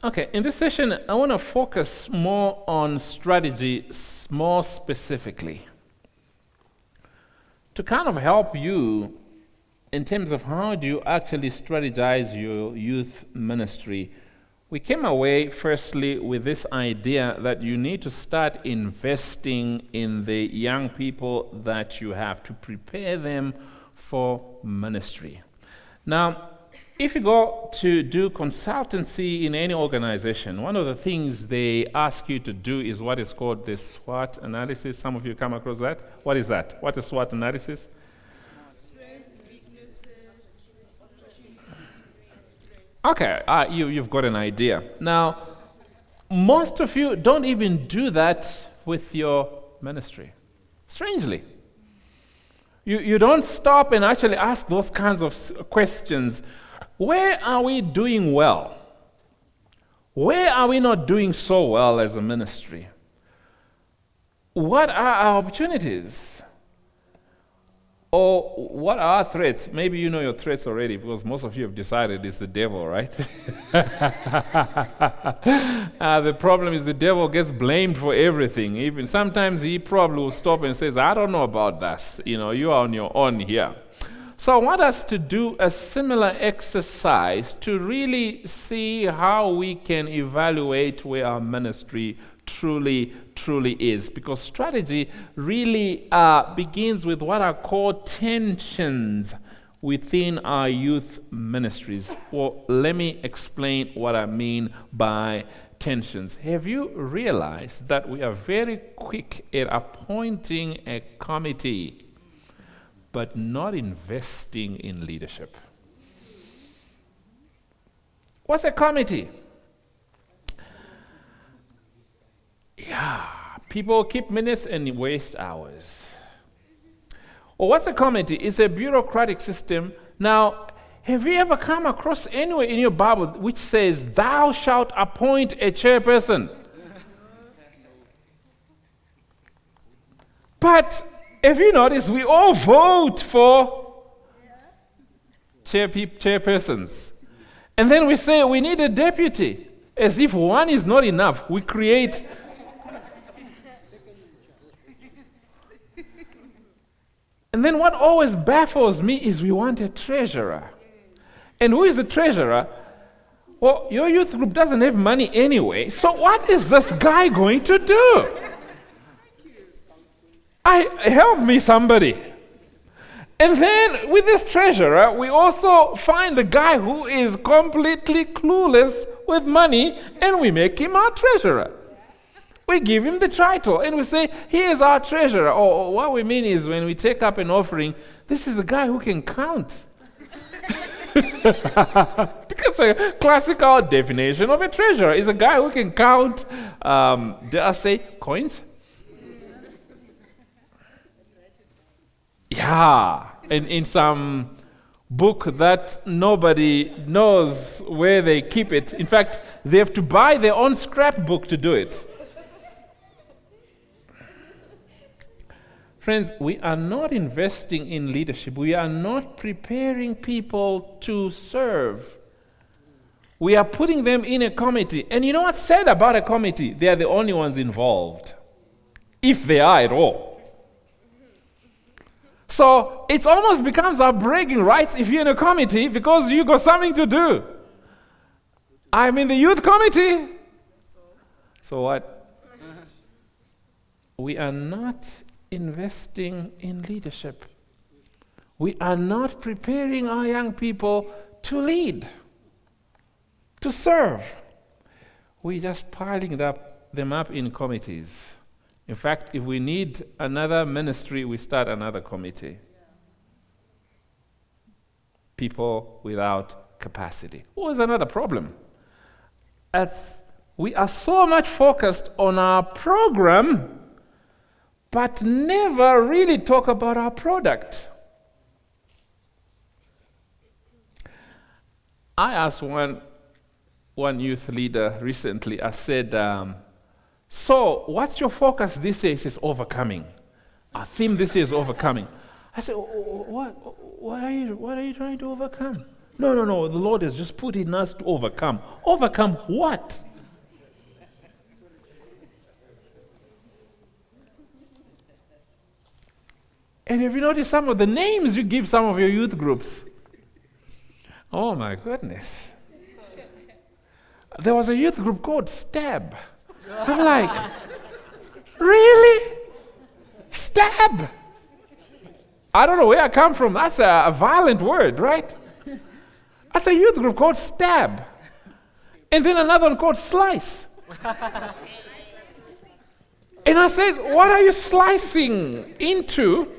Okay, in this session, I want to focus more on strategy, more specifically, to kind of help you in terms of how do you actually strategize your youth ministry. We came away firstly with this idea that you need to start investing in the young people that you have to prepare them for ministry. Now, if you go to do consultancy in any organization, one of the things they ask you to do is what is called the SWOT analysis. Some of you come across that. What is that? What is SWOT analysis? Okay, you've got an idea. Now, most of you don't even do that with your ministry. Strangely. You don't stop and actually ask those kinds of questions. Where are we doing well? Where are we not doing so well as a ministry? What are our opportunities? Or what are our threats? Maybe you know your threats already because most of you have decided it's the devil, right? The problem is the devil gets blamed for everything. Even sometimes he probably will stop and says, I don't know about that. You are on your own here. So I want us to do a similar exercise to really see how we can evaluate where our ministry truly is. Because strategy really begins with what are called tensions within our youth ministries. Well, let me explain what I mean by tensions. Have you realized that we are very quick at appointing a committee but not investing in leadership? What's a committee? Yeah, people keep minutes and waste hours. Or what's a committee? It's a bureaucratic system. Now, have you ever come across anywhere in your Bible which says, thou shalt appoint a chairperson? But have you noticed we all vote for chairpersons? And then we say we need a deputy. As if one is not enough, we create. And then what always baffles me is we want a treasurer. And who is the treasurer? Well, your youth group doesn't have money anyway, so what is this guy going to do? Help me, somebody. And then with this treasurer, we also find the guy who is completely clueless with money, and we make him our treasurer. We give him the title, and we say, he is our treasurer. Or what we mean is when we take up an offering, this is the guy who can count. That's a classical definition of a treasurer. Is a guy who can count, dare I say, coins? Yeah, in some book that nobody knows where they keep it. In fact, they have to buy their own scrapbook to do it. Friends, we are not investing in leadership. We are not preparing people to serve. We are putting them in a committee. And you know what's said about a committee? They are the only ones involved, if they are at all. So it almost becomes our bragging rights if you're in a committee because you got something to do. I'm in the youth committee. So what? We are not investing in leadership. We are not preparing our young people to lead, to serve. We're just piling them up in committees. In fact, if we need another ministry, we start another committee. People without capacity. What is another problem? We are so much focused on our program, but never really talk about our product. I asked one youth leader recently, I said, so what's your focus this year? He says, overcoming. Our theme this year is overcoming. I said, what are you trying to overcome? No. The Lord has just put in us to overcome. Overcome what? And if you notice some of the names you give some of your youth groups, oh my goodness. There was a youth group called STAB. I'm like, really? STAB? I don't know where I come from. That's a violent word, right? That's a youth group called STAB. And then another one called Slice. And I said, what are you slicing into?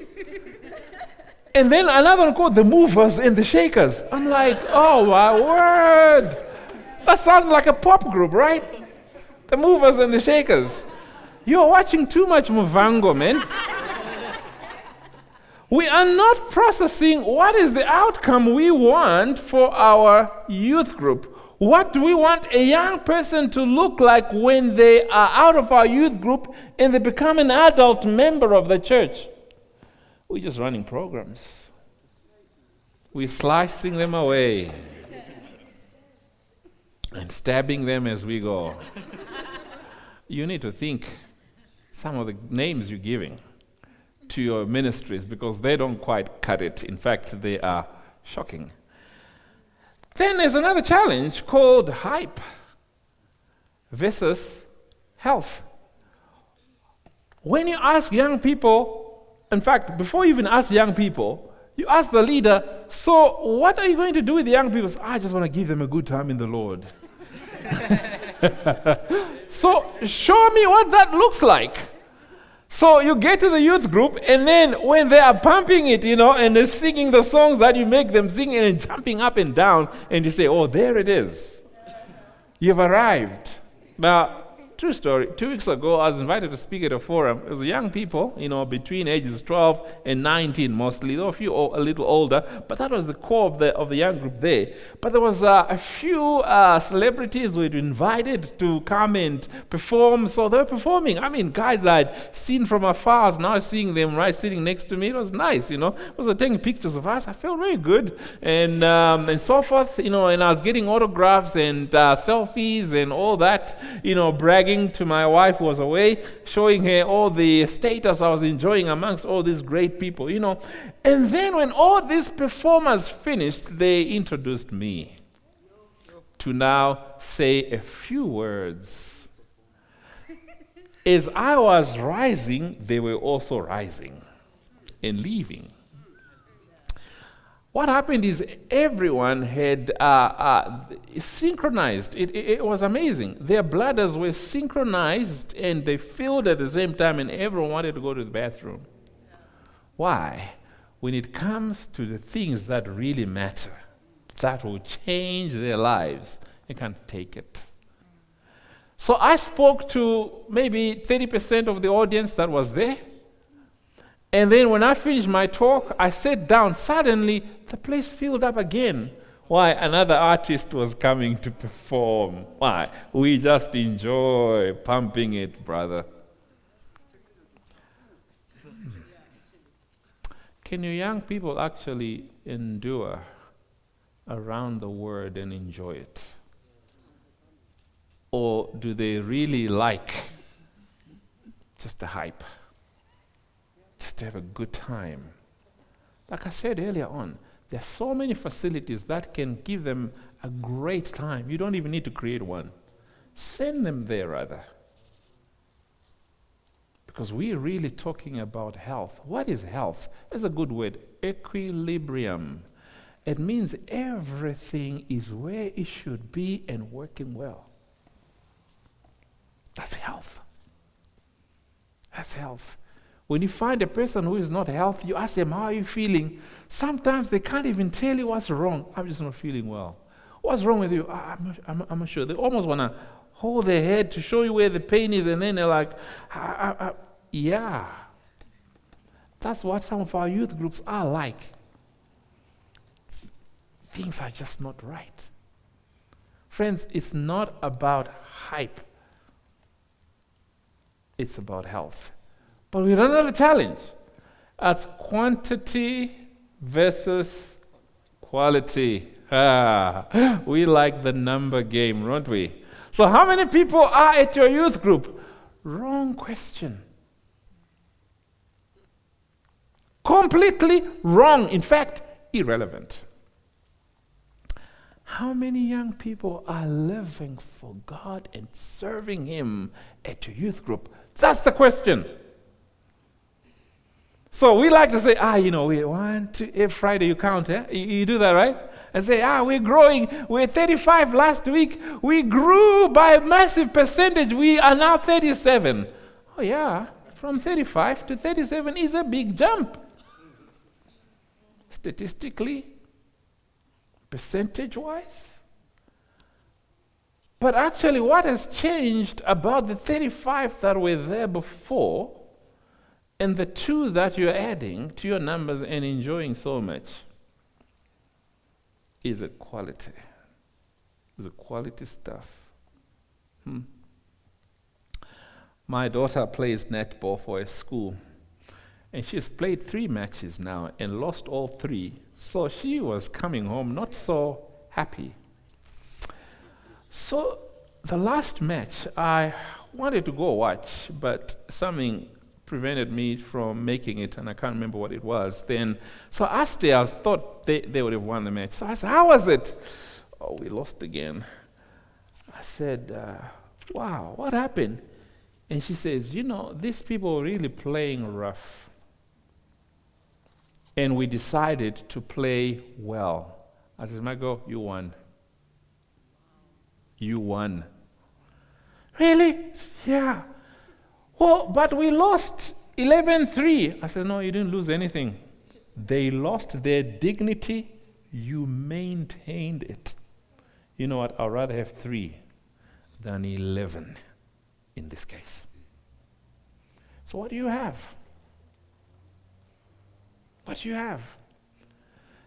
And then another one called the Movers and the Shakers. I'm like, oh my word. That sounds like a pop group, right? The Movers and the Shakers. You're watching too much Muvango, man. We are not processing what is the outcome we want for our youth group. What do we want a young person to look like when they are out of our youth group and they become an adult member of the church? We're just running programs. We're slicing them away and stabbing them as we go. You need to think some of the names you're giving to your ministries because they don't quite cut it. In fact, they are shocking. Then there's another challenge called hype versus health. When you ask young people, in fact, before you even ask young people, you ask the leader, so what are you going to do with the young people? I just want to give them a good time in the Lord. So show me what that looks like. So you get to the youth group, and then when they are pumping it, and they're singing the songs that you make them sing and jumping up and down, and you say, oh, there it is. You've arrived. Now, true story, 2 weeks ago, I was invited to speak at a forum. It was young people, between ages 12 and 19 mostly. There were a few a little older, but that was the core of the young group there. But there was a few celebrities who were invited to come and perform. So they were performing. I mean, guys I'd seen from afar, I was now seeing them right sitting next to me. It was nice, It was taking pictures of us. I felt very good and so forth, and I was getting autographs and selfies and all that, bragging to my wife who was away, showing her all the status I was enjoying amongst all these great people, And then when all these performers finished, they introduced me to now say a few words. As I was rising, they were also rising and leaving. What happened is everyone had synchronized. It was amazing. Their bladders were synchronized and they filled at the same time, and everyone wanted to go to the bathroom. Why? When it comes to the things that really matter, that will change their lives, they can't take it. So I spoke to maybe 30% of the audience that was there. And then when I finished my talk, I sat down. Suddenly, the place filled up again. Why? Another artist was coming to perform. Why? We just enjoy pumping it, brother. Can you young people actually endure around the word and enjoy it? Or do they really like just the hype? Just to have a good time. Like I said earlier on, there are so many facilities that can give them a great time. You don't even need to create one. Send them there, rather. Because we're really talking about health. What is health? It's a good word. Equilibrium. It means everything is where it should be and working well. That's health. That's health. When you find a person who is not healthy, you ask them, how are you feeling? Sometimes they can't even tell you what's wrong. I'm just not feeling well. What's wrong with you? I'm not sure. They almost want to hold their head to show you where the pain is, and then they're like, yeah. That's what some of our youth groups are like. Things are just not right. Friends, it's not about hype. It's about health. But we run another challenge. That's quantity versus quality. We like the number game, don't we? So how many people are at your youth group? Wrong question. Completely wrong. In fact, irrelevant. How many young people are living for God and serving Him at your youth group? That's the question. So we like to say, we 1, 2, every Friday you count, eh? You do that, right? And say, we're growing. We're 35 last week. We grew by a massive percentage. We are now 37. Oh yeah, from 35 to 37 is a big jump. Statistically, percentage-wise. But actually, what has changed about the 35 that were there before and the 2 that you're adding to your numbers and enjoying so much is equality. It's equality stuff. My daughter plays netball for a school, and she's played 3 matches now and lost all 3. So she was coming home not so happy. So the last match, I wanted to go watch, but something prevented me from making it, and I can't remember what it was then. So I asked her, I thought they would have won the match. So I said, how was it? Oh, we lost again. I said, wow, what happened? And she says, these people are really playing rough. And we decided to play well. I said, Margot, you won. You won. Really? Yeah. Well, but we lost 11-3. I said, no, you didn't lose anything. They lost their dignity. You maintained it. You know what? I'd rather have 3 than 11 in this case. So what do you have? What do you have?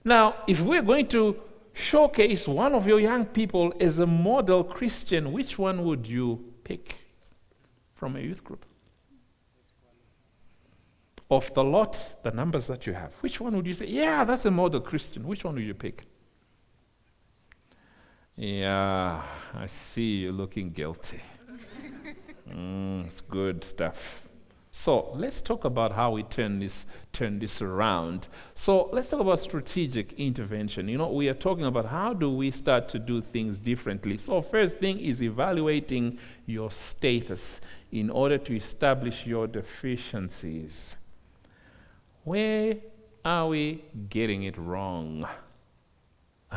Now, if we're going to showcase one of your young people as a model Christian, which one would you pick from a youth group? Of the lot, the numbers that you have, which one would you say, yeah, that's a model Christian? Which one would you pick? Yeah, I see you looking guilty. It's good stuff. So let's talk about how we turn this around. So let's talk about strategic intervention. We are talking about how do we start to do things differently. So first thing is evaluating your status in order to establish your deficiencies. Where are we getting it wrong?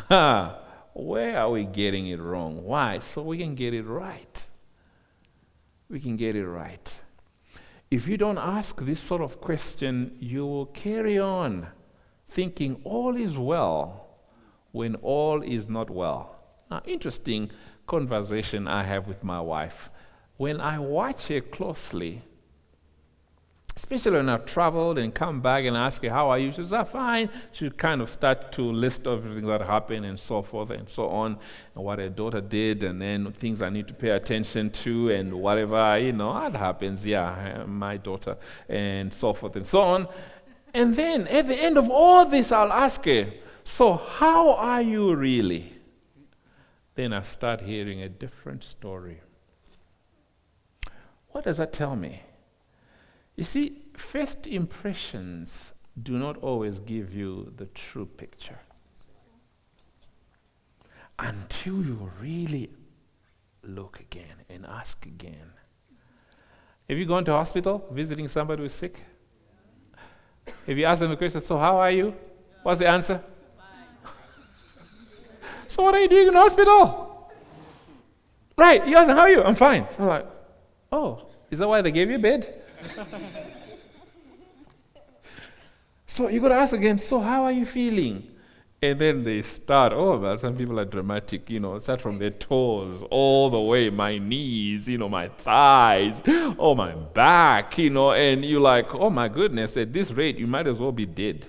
Where are we getting it wrong? Why? So we can get it right. We can get it right. If you don't ask this sort of question, you will carry on thinking all is well when all is not well. Now, interesting conversation I have with my wife. When I watch her closely, especially when I've traveled and come back and ask her, how are you? She says, fine. She kind of start to list everything that happened and so forth and so on, and what her daughter did, and then things I need to pay attention to, and whatever, that happens, my daughter, and so forth and so on. And then at the end of all this, I'll ask her, so how are you really? Then I start hearing a different story. What does that tell me? You see, first impressions do not always give you the true picture until you really look again and ask again. Have you gone to hospital visiting somebody who's sick? Have you asked them the question, so how are you? What's the answer? So what are you doing in the hospital? Right, you ask them, how are you? I'm fine. I'm like, oh, is that why they gave you a bed? So you got to ask again, so how are you feeling? And then they start, some people are dramatic, start from their toes all the way, my knees, my thighs, my back, and you're like, oh my goodness, at this rate, you might as well be dead.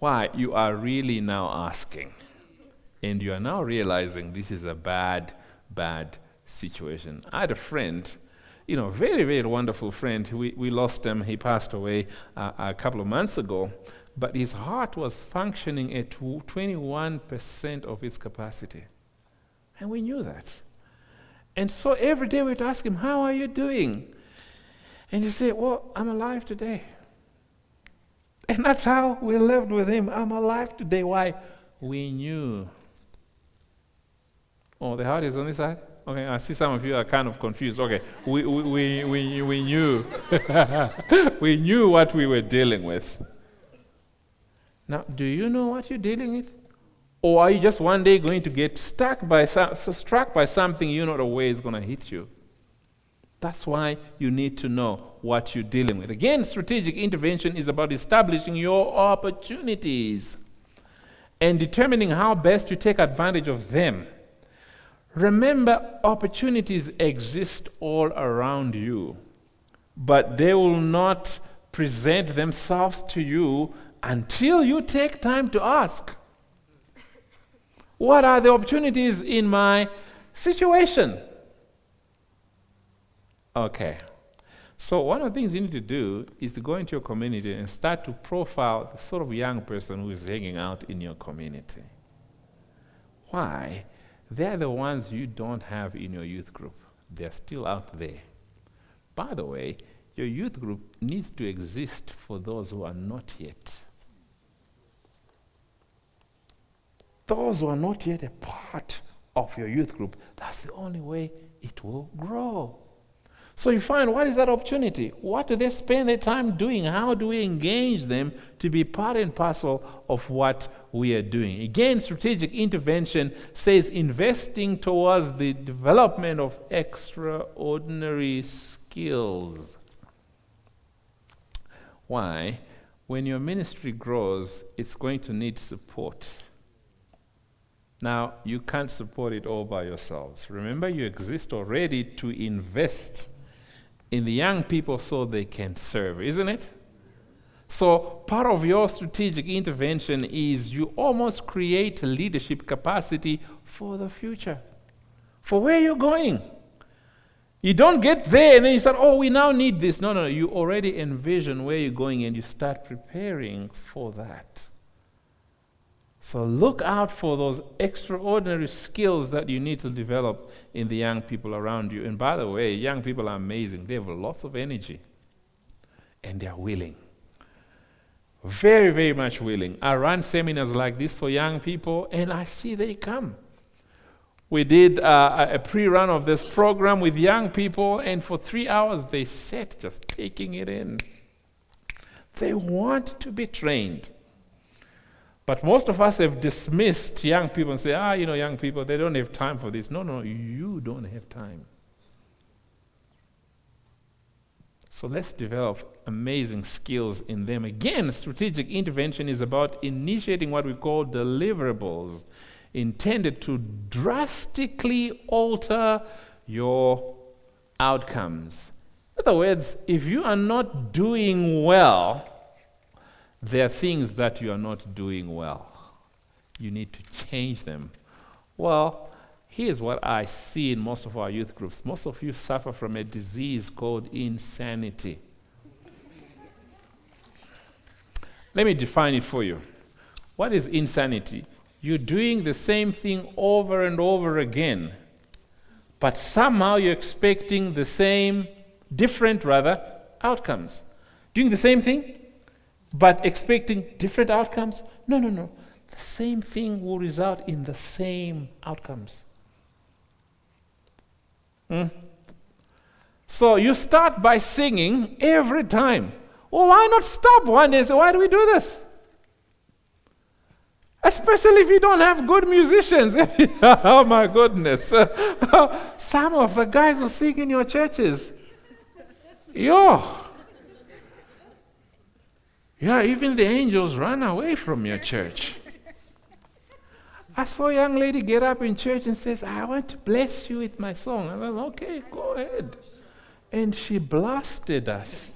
Why? You are really now asking. And you are now realizing this is a bad situation. I had a friend, very, very wonderful friend. We lost him. He passed away a couple of months ago. but his heart was functioning at 21% of its capacity. And we knew that. And so every day we'd ask him, how are you doing? And he said, well, I'm alive today. And that's how we lived with him. I'm alive today. Why? We knew. Oh, the heart is on this side? Okay, I see some of you are kind of confused. Okay, we knew. We knew what we were dealing with. Now, do you know what you're dealing with? Or are you just one day going to get struck by something you know the way it's going to hit you? That's why you need to know what you're dealing with. Again, strategic intervention is about establishing your opportunities and determining how best to take advantage of them. Remember, opportunities exist all around you, but they will not present themselves to you until you take time to ask, what are the opportunities in my situation? Okay. So one of the things you need to do is to go into your community and start to profile the sort of young person who is hanging out in your community. Why? They're the ones you don't have in your youth group. They're still out there. By the way, your youth group needs to exist for those who are not yet. Those who are not yet a part of your youth group, that's the only way it will grow. So you find, what is that opportunity? What do they spend their time doing? How do we engage them to be part and parcel of what we are doing? Again, strategic intervention says investing towards the development of extraordinary skills. Why? When your ministry grows, it's going to need support. Now, you can't support it all by yourselves. Remember, you exist already to invest in the young people so they can serve, isn't it? So part of your strategic intervention is you almost create a leadership capacity for the future, for where you're going. You don't get there and then you start, oh, we now need this. No, you already envision where you're going and you start preparing for that. So look out for those extraordinary skills that you need to develop in the young people around you. And by the way, young people are amazing. They have lots of energy. And they are willing. Very, very much willing. I run seminars like this for young people, and I see they come. We did a pre-run of this program with young people, and for 3 hours they sat just taking it in. They want to be trained. But most of us have dismissed young people and say, young people, they don't have time for this. No, you don't have time. So let's develop amazing skills in them. Again, strategic intervention is about initiating what we call deliverables intended to drastically alter your outcomes. In other words, if you are not doing well, there are things that you are not doing well. You need to change them. Well, here's what I see in most of our youth groups. Most of you suffer from a disease called insanity. Let me define it for you. What is insanity? You're doing the same thing over and over again, but somehow you're expecting different outcomes. Doing the same thing, but expecting different outcomes? No. The same thing will result in the same outcomes. So you start by singing every time. Well, why not stop one day and say, why do we do this? Especially if you don't have good musicians. Oh my goodness. Some of the guys who sing in your churches. Yeah, even the angels run away from your church. I saw a young lady get up in church and says, I want to bless you with my song. I was okay, go ahead. And she blasted us.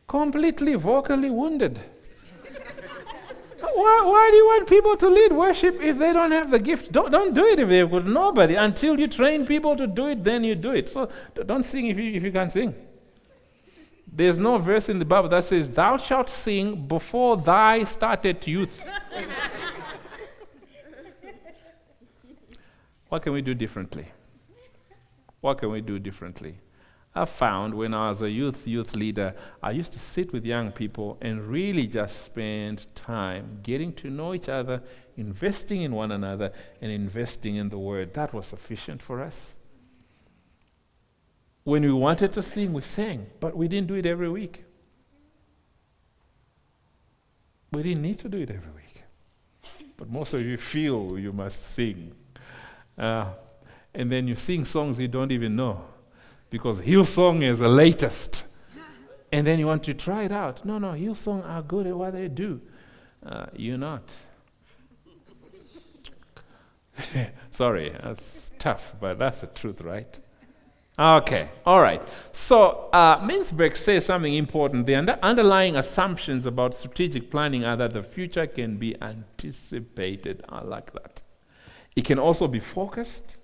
Completely vocally wounded. Why do you want people to lead worship if they don't have the gift? Don't do it if they've got nobody. Until you train people to do it, then you do it. So don't sing if you can't sing. There's no verse in the Bible that says, thou shalt sing before thy started youth. What can we do differently? What can we do differently? I found when I was a youth leader, I used to sit with young people and really just spend time getting to know each other, investing in one another, and investing in the Word. That was sufficient for us. When we wanted to sing, we sang, but we didn't do it every week. We didn't need to do it every week. But most of you feel you must sing. And then you sing songs you don't even know, because Hillsong is the latest. And then you want to try it out. No, Hillsong are good at what they do. You're not. Sorry, that's tough, but that's the truth, right? Okay, all right. So Mintzberg says something important. The underlying assumptions about strategic planning are that the future can be anticipated. I like that. It can also be forecasted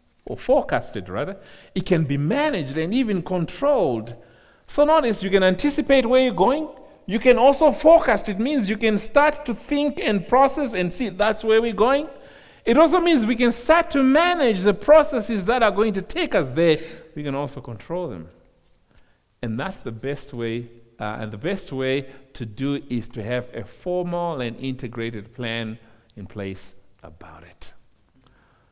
rather. It can be managed and even controlled. So notice you can anticipate where you're going. You can also forecast. It means you can start to think and process and see that's where we're going. It also means we can start to manage the processes that are going to take us there. We can also control them. And that's the best way. And the best way to do is to have a formal and integrated plan in place about it.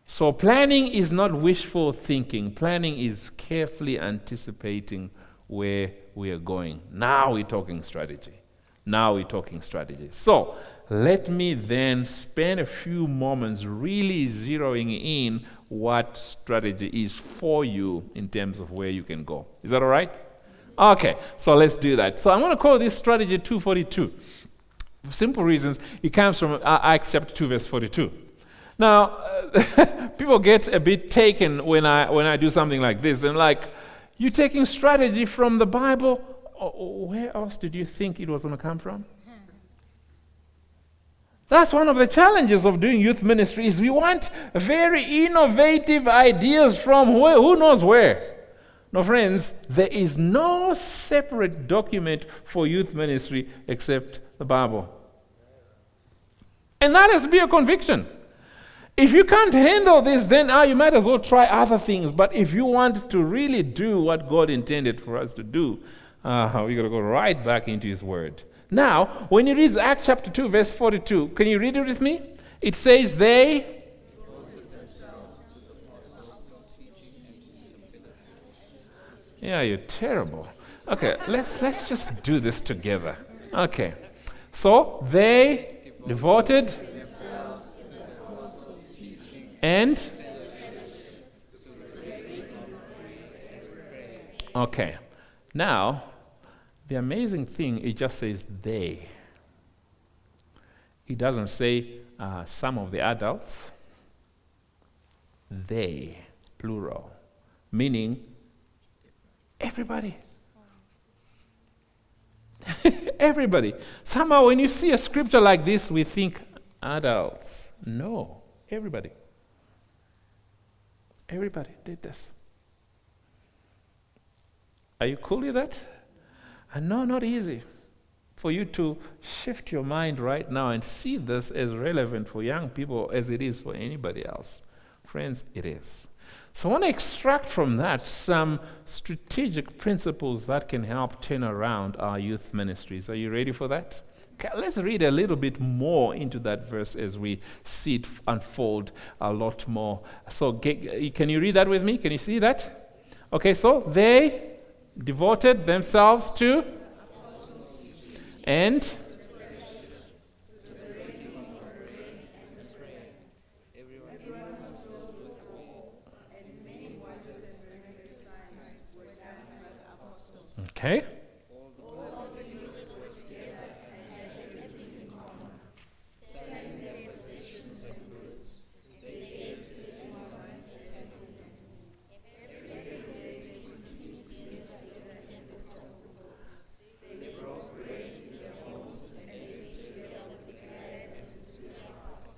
So planning is not wishful thinking. Planning is carefully anticipating where we are going. Now we're talking strategy. So let me then spend a few moments really zeroing in what strategy is for you in terms of where you can go. Is that all right? Okay, so let's do that. So I'm going to call this strategy 242. For simple reasons, it comes from Acts chapter 2, verse 42. Now, people get a bit taken when I do something like this, and like, you're taking strategy from the Bible. Where else did you think it was going to come from? That's one of the challenges of doing youth ministry is we want very innovative ideas from who knows where. No, friends, there is no separate document for youth ministry except the Bible. And that has to be a conviction. If you can't handle this, then you might as well try other things. But if you want to really do what God intended for us to do, we got to go right back into His Word. Now, when you read Acts chapter 2, verse 42, can you read it with me? It says, they... Yeah, you're terrible. Okay, let's just do this together. Okay. So, they devoted and... Okay. Now, the amazing thing, it just says they. It doesn't say some of the adults. They, plural. Meaning, everybody. Everybody. Somehow when you see a scripture like this, we think adults. No, everybody. Everybody did this. Are you cool with that? And no, not easy for you to shift your mind right now and see this as relevant for young people as it is for anybody else. Friends, it is. So I want to extract from that some strategic principles that can help turn around our youth ministries. Are you ready for that? Okay, let's read a little bit more into that verse as we see it unfold a lot more. So can you read that with me? Can you see that? Okay, so they devoted themselves to and okay.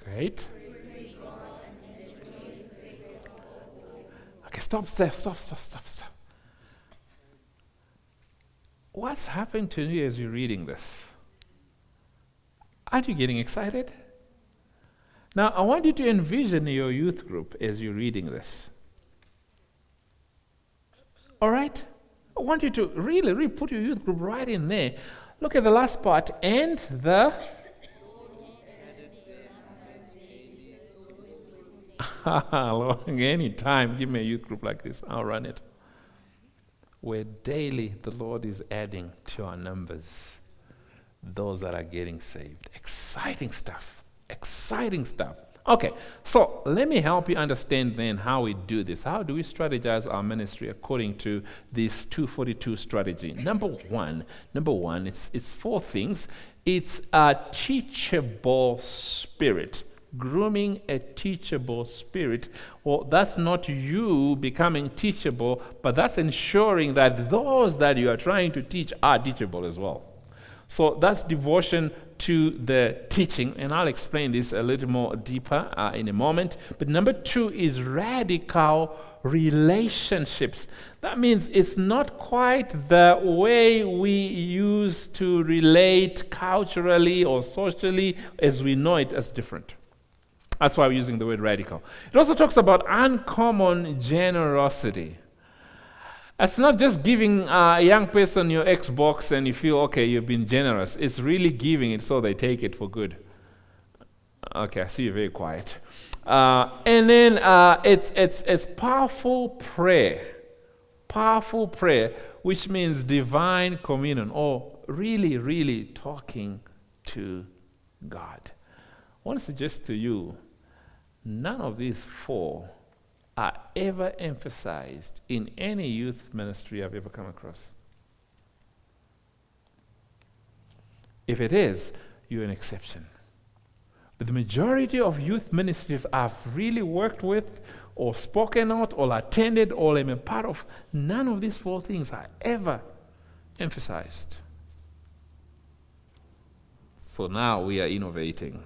Great. Okay, stop. What's happened to you as you're reading this? Aren't you getting excited? Now, I want you to envision your youth group as you're reading this. All right? I want you to really put your youth group right in there. Look at the last part. And the... Lord, any time, give me a youth group like this, I'll run it. Where daily the Lord is adding to our numbers those that are getting saved. Exciting stuff. Exciting stuff. Okay, so let me help you understand then how we do this. How do we strategize our ministry according to this 242 strategy? Number one, it's four things. It's a teachable spirit. Grooming a teachable spirit. Well, that's not you becoming teachable, but that's ensuring that those that you are trying to teach are teachable as well. So that's devotion to the teaching, and I'll explain this a little more deeper in a moment. But number two is radical relationships. That means it's not quite the way we used to relate culturally or socially as we know it as different. That's why we're using the word radical. It also talks about uncommon generosity. It's not just giving a young person your Xbox and you feel, okay, you've been generous. It's really giving it so they take it for good. Okay, I see you're very quiet. And then it's powerful prayer. Powerful prayer, which means divine communion, or really talking to God. I want to suggest to you, none of these four are ever emphasized in any youth ministry I've ever come across. If it is, you're an exception. But the majority of youth ministries I've really worked with or spoken out or attended or am a part of, none of these four things are ever emphasized. So now we are innovating.